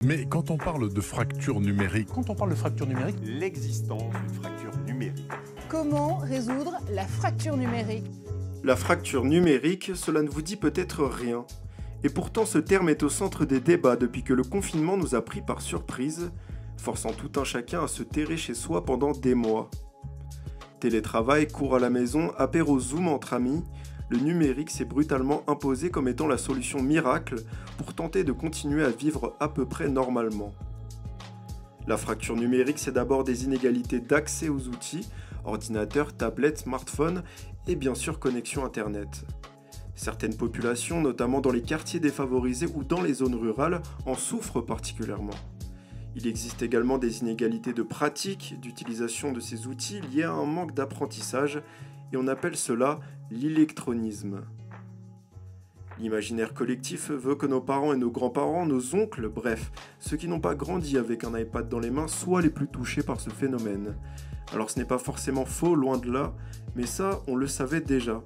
Mais quand on parle de fracture numérique, Quand on parle de fracture numérique, l'existence d'une fracture numérique. Comment résoudre la fracture numérique? La fracture numérique, cela ne vous dit peut-être rien. Et pourtant ce terme est au centre des débats depuis que le confinement nous a pris par surprise, forçant tout un chacun à se terrer chez soi pendant des mois. Télétravail, cours à la maison, apéro Zoom entre amis, le numérique s'est brutalement imposé comme étant la solution miracle pour tenter de continuer à vivre à peu près normalement. La fracture numérique, c'est d'abord des inégalités d'accès aux outils, ordinateurs, tablettes, smartphones et bien sûr connexion Internet. Certaines populations, notamment dans les quartiers défavorisés ou dans les zones rurales, en souffrent particulièrement. Il existe également des inégalités de pratique d'utilisation de ces outils liées à un manque d'apprentissage et on appelle cela l'électronisme. L'imaginaire collectif veut que nos parents et nos grands-parents, nos oncles, bref, ceux qui n'ont pas grandi avec un iPad dans les mains, soient les plus touchés par ce phénomène. Alors ce n'est pas forcément faux, loin de là, mais ça, on le savait déjà.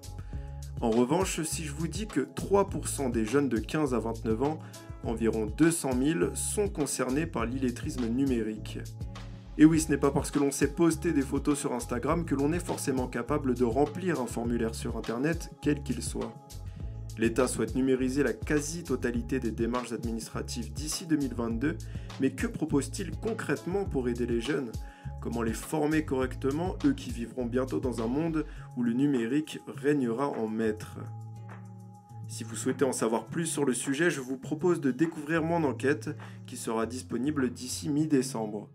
En revanche, si je vous dis que 3% des jeunes de 15 à 29 ans, environ 200 000, sont concernés par l'illettrisme numérique. Et oui, ce n'est pas parce que l'on sait poster des photos sur Instagram que l'on est forcément capable de remplir un formulaire sur Internet, quel qu'il soit. L'État souhaite numériser la quasi-totalité des démarches administratives d'ici 2022, mais que propose-t-il concrètement pour aider les jeunes ? Comment les former correctement, eux qui vivront bientôt dans un monde où le numérique régnera en maître ? Si vous souhaitez en savoir plus sur le sujet, je vous propose de découvrir mon enquête qui sera disponible d'ici mi-décembre.